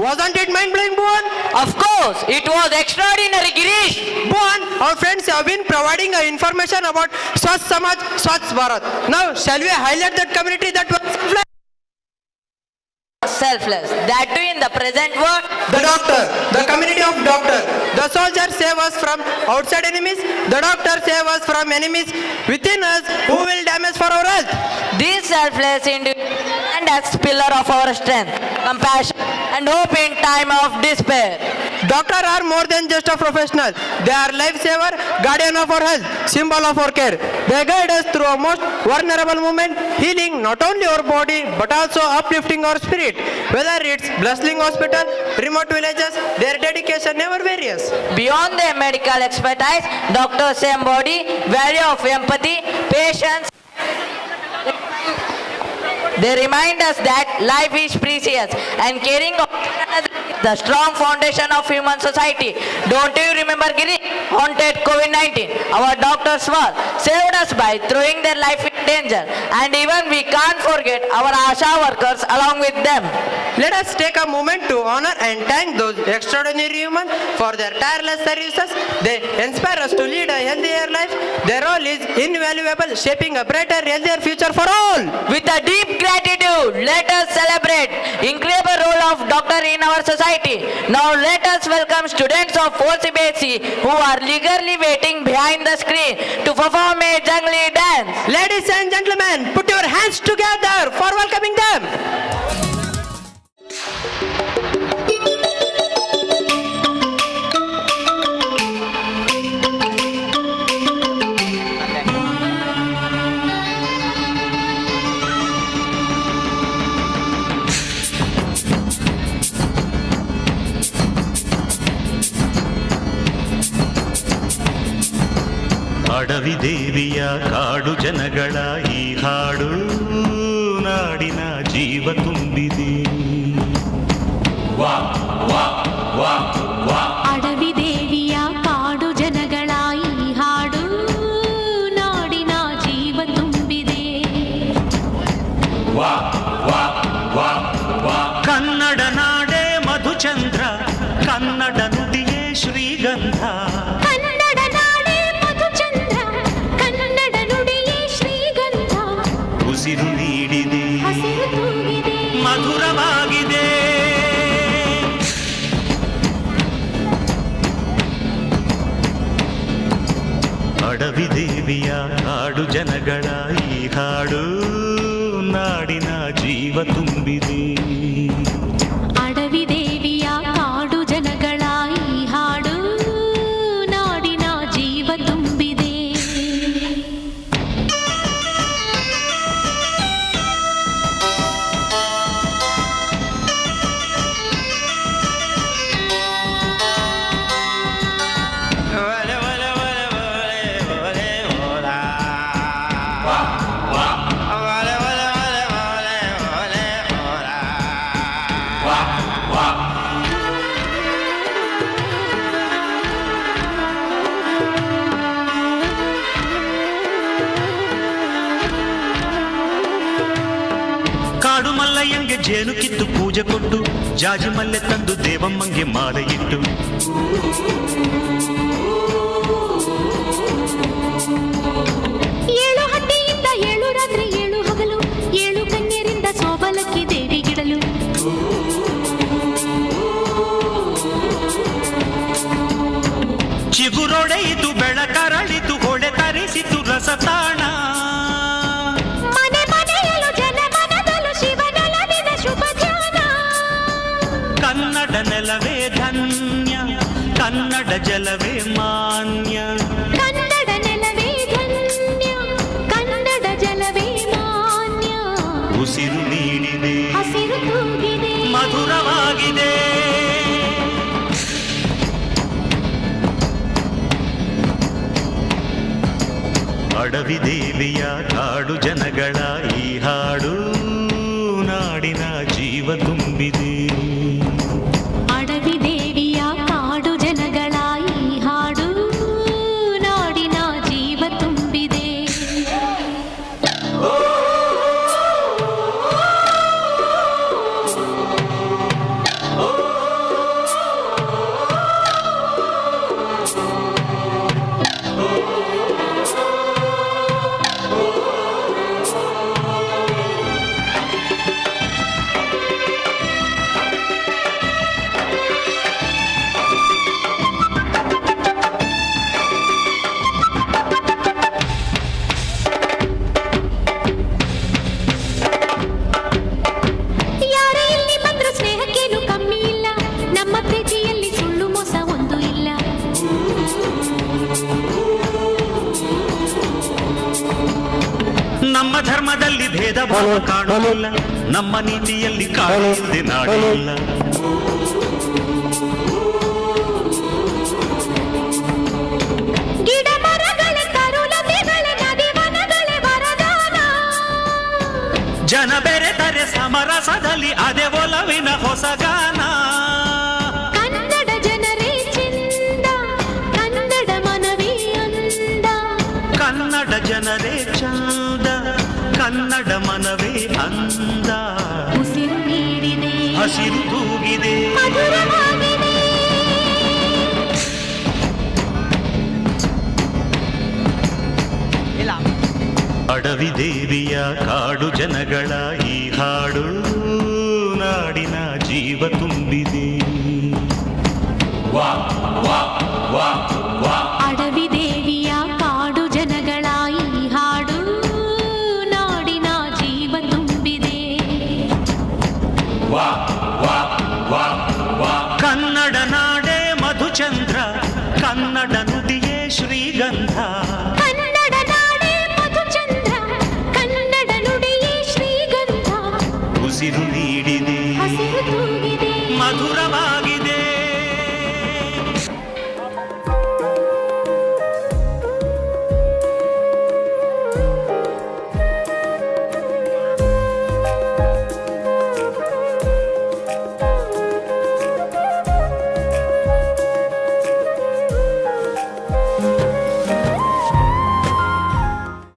Wasn't it mind-blowing, Bhuvan? Of course, it was extraordinary, Girish. Bhuvan, our friends have been providing information about Swachh Samaj, Swachh Bharat. Now, shall we highlight that community that was Selfless. That too in the present world. the doctor, the community of doctor. The soldiers save us from outside enemies. The doctor save us from enemies within us who will damage for our health. These selfless individuals and as pillar of our strength, compassion, and hope in time of despair. Doctors are more than just a professional. They are lifesaver, guardian of our health, symbol of our care. They guide us through a most vulnerable moment, healing not only our body but also uplifting our spirit. Whether it's Blessing Hospital, remote villages, their dedication never varies. Beyond their medical expertise, doctors embody value of empathy, patience. They remind us that life is precious and caring of another is the strong foundation of human society. Don't you remember, Giri? Haunted COVID-19. Our doctors were saved us by throwing their life in danger. And even we can't forget our ASHA workers along with them. Let us take a moment to honor and thank those extraordinary humans for their tireless services. They inspire us to lead a healthier life. Their role is invaluable, shaping a brighter, healthier future for all. With a deep gratitude, let us celebrate incredible role of doctor in our society. Now let us welcome students of 4th CBSE who are eagerly waiting behind the screen to perform a jungly dance. Ladies and gentlemen, put your hands together for welcoming them. ಅಡವಿ ದೇವಿಯ ಕಾಡು ಜನಗಳ ಈ ಹಾಡು ನಾಡಿನ ಜೀವ ತುಂಬಿದೆ. ಅಡವಿ ದೇವಿಯ ಕಾಡು ಜನಗಳ ಈ ಹಾಡು ನಾಡಿನ ಜೀವ ತುಂಬಿದೆ. ಕನ್ನಡ ನಾಡೇ ಮಧುಚಂದ್ರ, ಕನ್ನಡ ನುಡಿಯೇ ಶ್ರೀಗಂಧ. ಕನ್ನಡ ನಾಡೇ ಮಧುಚಂದ್ರ, ಕನ್ನಡ ನುಡಿಯೇ ಶ್ರೀಗಂಧ. ಉಸಿರು ನೀಡಿದೆ, ಹಸಿರು ತೂಗಿದೆ, ಮಧುರವಾಗಿದೆ. ಅಡವಿ ದೇವಿಯ ಕಾಡು ಜನಗಳ ಈ ಹಾಡು ನಾಡಿನ ಜೀವ ತುಂಬಿದೆ. ಅಡವಿ ದೇವಿಯ ಕಾಡು ಜನಗಳ ಈ ಹಾಡು ನಾಡಿನ ಜೀವ ತುಂಬಿದೆ. ಕಾಡು ಮಲ್ಲಯ್ಯಂಗೆ ಜೇನು ಕಿತ್ತು ಪೂಜೆ ಕೊಟ್ಟು, ಜಾಜಿ ಮಲ್ಲೆ ತಂದು ದೇವಮ್ಮಂಗೆ ಮಾಲೆ ಇಟ್ಟು, ಏಳು ಹಟ್ಟಿಯಿಂದ ಏಳು ರಾತ್ರಿ ಏಳು ಹಗಲು, ಏಳು ಕನ್ಯರಿಂದ ಸೋಬಲಕ್ಕಿ ದೇವಿಗಿಡಲು. ಚಿಗುರೊಡೆಯಿತು ಬೆಳಕರಳಿತು, ಹೊಳೆ ತರಿಸಿತು ರಸತಾಣ. ಮನೆ ಮನೆಯಲು ಜನ ಮನದಲು ಶಿವನೊಲವಿನ ಶುಭ ಧ್ಯಾನ. ಕನ್ನಡ ನೆಲವೇ ಧನ್ಯ, ಕನ್ನಡ ಜಲವೇ ಮಾನ್ಯ. ಕನ್ನಡ ನೆಲವೇ ಧನ್ಯ, ಕನ್ನಡ ಜಲವೇ ಮಾನ್ಯ. ಉಸಿರು ನೀಡಿದೆ, ಹಸಿರು ತೂಗಿದೆ, ಮಧುರವಾಗಿದೆ. ಅಡವಿ ದೇವಿಯ ಕಾಡು ಜನಗಳ ಈ ಹಾಡು ನಾಡಿನ ಜೀವ ತುಂಬಿದೆ. ಅಡವಿ ದೇವಿಯ ಕಾಡು ಜನಗಳ ಈ ಹಾಡು ನಾಡಿನ ಜೀವ ತುಂಬಿದೆ. ಭೇದ ಭಾವ ಕಾಣುವುದಿಲ್ಲ, ನಮ್ಮ ನೀತಿಯಲ್ಲಿ ಕಾಣುವುದೇ ನಾಡಿಲ್ಲ. ಗಿಡ ಮರಗಳೇ ತರುಲತೆಗಳೇ ನದಿ ವನಗಳೇ ವರದಾನ. ಜನ ಬೆರೆತರೆ ಸಮರಸದಲ್ಲಿ ಅದೇ ಒಲವಿನ ಹೊಸಗಾನ. ಕನ್ನಡ ಜನರೇ ಚೆಂದ, ಕನ್ನಡ ಮನವೇ ಅಂದ. ಕನ್ನಡ ಜನರೇ ಚಂದ, ಕನ್ನಡ ಮನವೇ ಅಂದ. ಉಸಿರು ನೀಡಿದೆ, ಹಸಿರು ತೂಗಿದೆ, ಮಧುರವಾಗಿದೆ. ಅಡವಿ ದೇವಿಯ ಕಾಡು ಜನಗಳ ಈ ಹಾಡು ನಾಡಿನ ಜೀವ ತುಂಬಿದೆ. ವಾ ವಾ ವಾ ವಾ. ಅಡವಿ ದೇವಿಯ ಕಾಡು ಜನಗಳ ಈ ಹಾಡು ನಾಡಿನ ಜೀವ ತುಂಬಿದೆ. ವಾ ವಾ ವಾ ವಾ. ಕನ್ನಡ ನಾಡೇ ಮಧುಚಂದ್ರ, ಕನ್ನಡ ನುಡಿಯೇ ಶ್ರೀಗಂಧ. ಕನ್ನಡ ನಾಡೇ ಮಧುಚಂದ್ರ, ಕನ್ನಡ ನುಡಿಯೇ ಶ್ರೀಗಂಧ. ಉಸಿರು ನೀಡಿದೆ, ಹಸಿರು ತೂಗಿದೆ, ಮಧುರವಾಗಿದೆ.